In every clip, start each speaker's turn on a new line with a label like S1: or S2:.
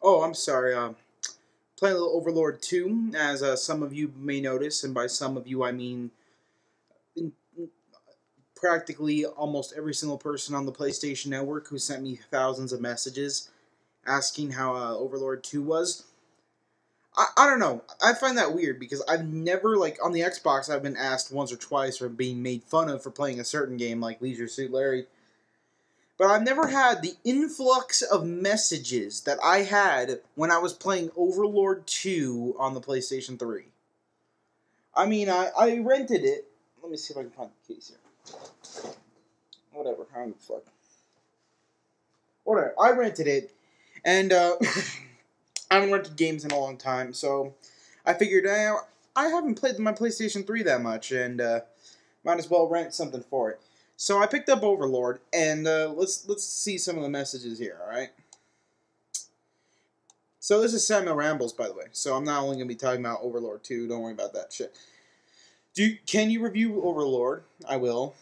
S1: Oh, I'm sorry. Playing a little Overlord 2, as some of you may notice, and by some of you I mean in, practically almost every single person on the PlayStation Network who sent me thousands of messages asking how Overlord 2 was. I don't know. I find that weird because I've never, like, on the Xbox, I've been asked once or twice for being made fun of for playing a certain game like Leisure Suit Larry. But I've never had the influx of messages that I had when I was playing Overlord 2 on the PlayStation 3. I mean, I rented it. Let me see if I can find the case here. Whatever. I don't fuck. Whatever. I rented it, and I haven't rented games in a long time, so I figured I haven't played my PlayStation 3 that much, and might as well rent something for it. So I picked up Overlord, and let's see some of the messages here. All right. So this is Samuel Rambles, by the way. So I'm not only going to be talking about Overlord 2. Don't worry about that shit. Can you review Overlord? I will.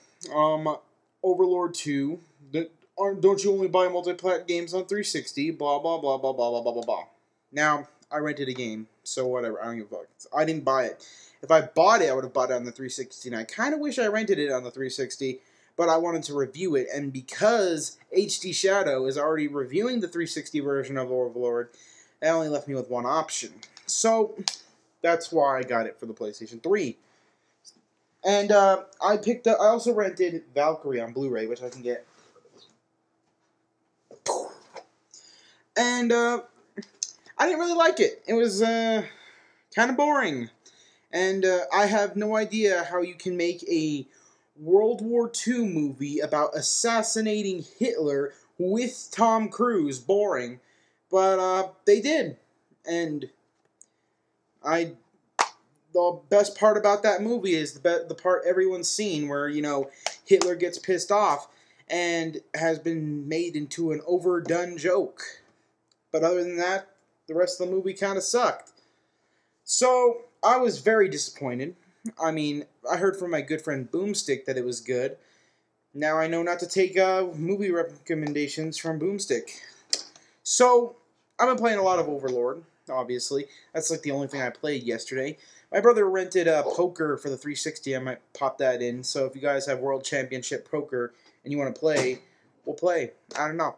S1: Overlord 2. Don't you only buy multi-plat games on 360? Blah blah blah blah blah blah blah blah blah. Now I rented a game, so whatever. I don't give a fuck. I didn't buy it. If I bought it, I would have bought it on the 360. And I kind of wish I rented it on the 360. But I wanted to review it, and because HD Shadow is already reviewing the 360 version of Overlord, that only left me with one option. So, that's why I got it for the PlayStation 3. And I also rented Valkyrie on Blu-ray, which I can get. And I didn't really like it. It was kind of boring. And I have no idea how you can make a World War II movie about assassinating Hitler with Tom Cruise. Boring. But they did. And the best part about that movie is the part everyone's seen where, you know, Hitler gets pissed off and has been made into an overdone joke. But other than that, the rest of the movie kind of sucked. So, I was very disappointed. I mean, I heard from my good friend Boomstick that it was good. Now I know not to take movie recommendations from Boomstick. So, I've been playing a lot of Overlord, obviously. That's like the only thing I played yesterday. My brother rented poker for the 360. I might pop that in. So if you guys have World Championship Poker and you want to play, we'll play. I don't know.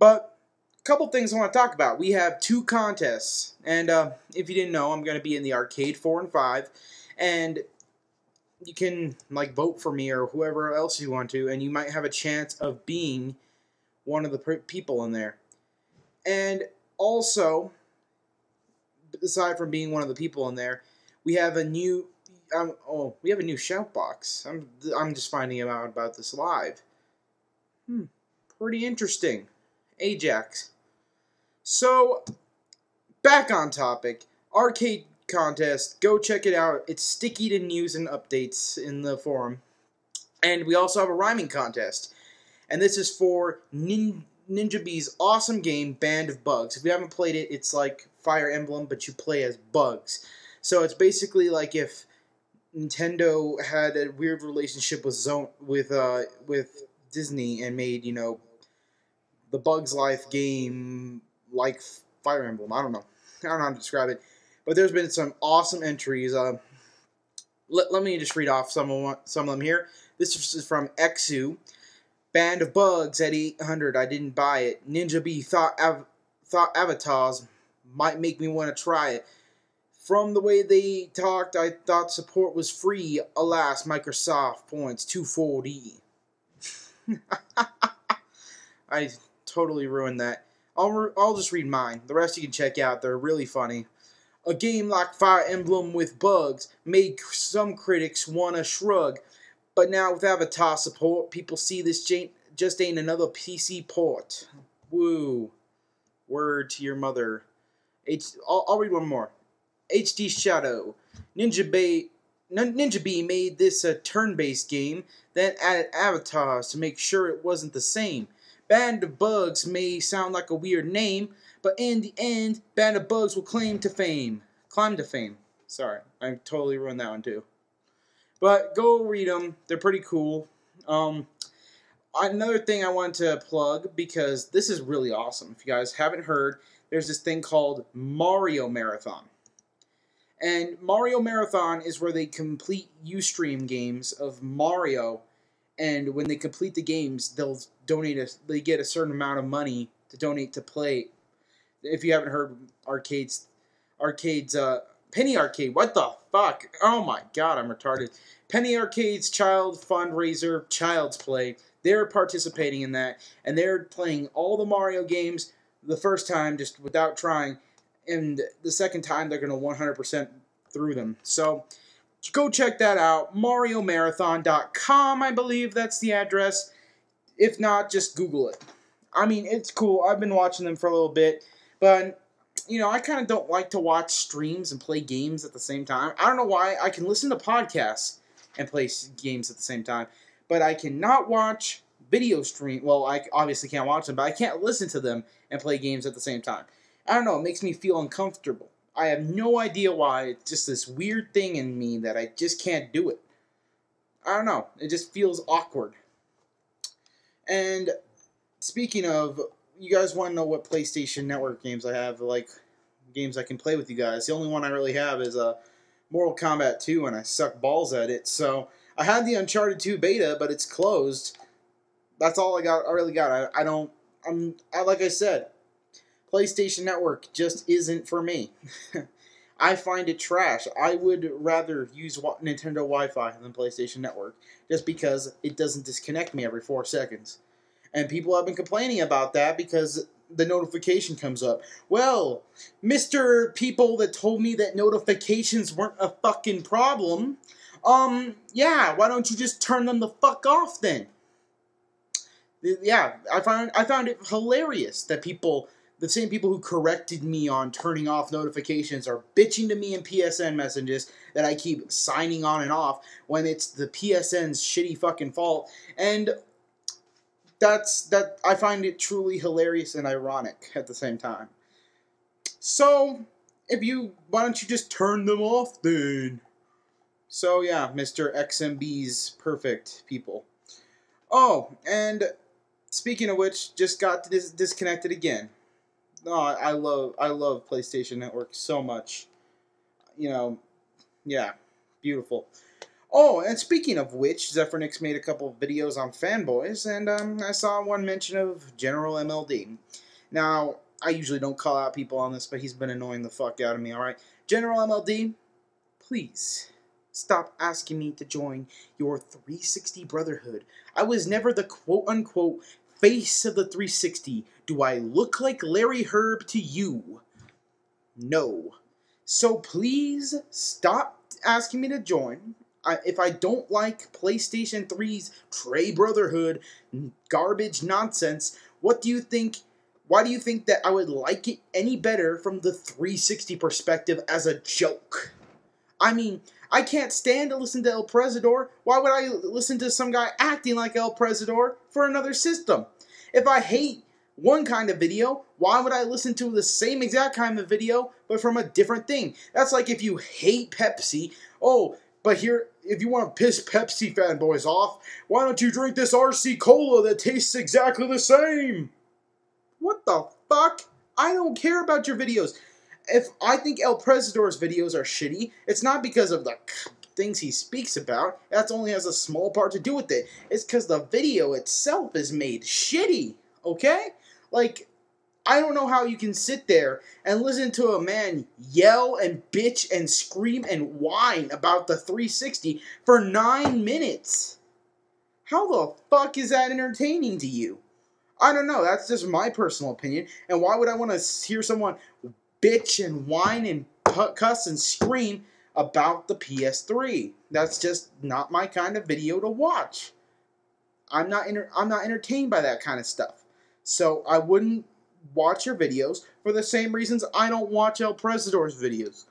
S1: But a couple things I want to talk about. We have 2 contests. And if you didn't know, I'm going to be in the arcade 4 and 5. And you can like vote for me or whoever else you want to. And you might have a chance of being one of the people in there. And also, aside from being one of the people in there, we have a new shout box. I'm just finding out about this live. Pretty interesting. Ajax. So, back on topic. Arcade contest. Go check it out. It's sticky to news and updates in the forum. And we also have a rhyming contest. And this is for Ninja B's awesome game, Band of Bugs. If you haven't played it, it's like Fire Emblem, but you play as bugs. So it's basically like if Nintendo had a weird relationship with Disney and made, you know, the Bugs Life game like Fire Emblem. I don't know how to describe it. But there's been some awesome entries. Let me just read off some of them here. This is from Exu. Band of Bugs at 800. I didn't buy it. Ninja B thought avatars might make me want to try it. From the way they talked, I thought support was free. Alas, Microsoft points 240. I totally ruined that. I'll just read mine. The rest you can check out. They're really funny. A game like Fire Emblem with bugs made some critics want to shrug. But now with Avatar support, people see this just ain't another PC port. Woo. Word to your mother. I'll read one more. HD Shadow. Ninja B made this a turn-based game, then added avatars to make sure it wasn't the same. Band of Bugs may sound like a weird name, but in the end, Band of Bugs will climb to fame. Sorry, I totally ruined that one too. But go read them. They're pretty cool. Another thing I want to plug, because this is really awesome. If you guys haven't heard, there's this thing called Mario Marathon. And Mario Marathon is where they complete Ustream games of Mario, and when they complete the games, they'll they get a certain amount of money to donate to play. If you haven't heard, Penny Arcade, what the fuck? Oh my god, I'm retarded. Penny Arcade's child fundraiser, Child's Play, they're participating in that, and they're playing all the Mario games the first time just without trying, and the second time they're going to 100% through them. So go check that out. MarioMarathon.com, I believe that's the address. If not, just Google it. I mean, it's cool. I've been watching them for a little bit, but you know, I kind of don't like to watch streams and play games at the same time. I don't know why. I can listen to podcasts and play games at the same time, but I cannot watch video stream. Well, I obviously can't watch them, but I can't listen to them and play games at the same time. I don't know. It makes me feel uncomfortable. I have no idea why. It's just this weird thing in me that I just can't do it. I don't know. It just feels awkward. And speaking of, you guys want to know what PlayStation Network games I have, like games I can play with you guys. The only one I really have is Mortal Kombat 2, and I suck balls at it. So I had the Uncharted 2 beta, but it's closed. That's all I got. I really got. Like I said, PlayStation Network just isn't for me. I find it trash. I would rather use Nintendo Wi-Fi than PlayStation Network, just because it doesn't disconnect me every 4 seconds. And people have been complaining about that because the notification comes up. Well, Mr. People that told me that notifications weren't a fucking problem, yeah, why don't you just turn them the fuck off then? Yeah, I found it hilarious that the same people who corrected me on turning off notifications are bitching to me in PSN messages that I keep signing on and off when it's the PSN's shitty fucking fault. And I find it truly hilarious and ironic at the same time. So, why don't you just turn them off then? So yeah, Mr. XMB's perfect people. Oh, and speaking of which, just got disconnected again. Oh, I love PlayStation Network so much. You know, yeah, beautiful. Oh, and speaking of which, Zephyrnix made a couple of videos on fanboys, and I saw one mention of General MLD. Now, I usually don't call out people on this, but he's been annoying the fuck out of me, alright? General MLD, please stop asking me to join your 360 Brotherhood. I was never the quote-unquote face of the 360. Do I look like Larry Herb to you? No. So please stop asking me to join. If I don't like PlayStation 3's Trey Brotherhood garbage nonsense, what do you think? Why do you think that I would like it any better from the 360 perspective as a joke? I mean, I can't stand to listen to El Presador. Why would I listen to some guy acting like El Presador for another system? If I hate one kind of video, why would I listen to the same exact kind of video, but from a different thing? That's like if you hate Pepsi, but here, if you want to piss Pepsi fanboys off, why don't you drink this RC Cola that tastes exactly the same? What the fuck? I don't care about your videos. If I think El Presador's videos are shitty, it's not because of the things he speaks about. That only has a small part to do with it. It's because the video itself is made shitty, okay? Like, I don't know how you can sit there and listen to a man yell and bitch and scream and whine about the 360 for 9 minutes. How the fuck is that entertaining to you? I don't know. That's just my personal opinion. And why would I want to hear someone bitch and whine and cuss and scream about the PS3? That's just not my kind of video to watch. I'm not entertained by that kind of stuff. So I wouldn't watch your videos for the same reasons I don't watch El Presador's videos.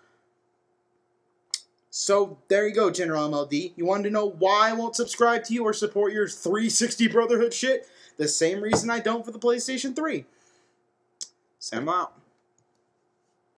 S1: So there you go, General MLD. You wanted to know why I won't subscribe to you or support your 360 Brotherhood shit? The same reason I don't for the PlayStation 3. Send them out.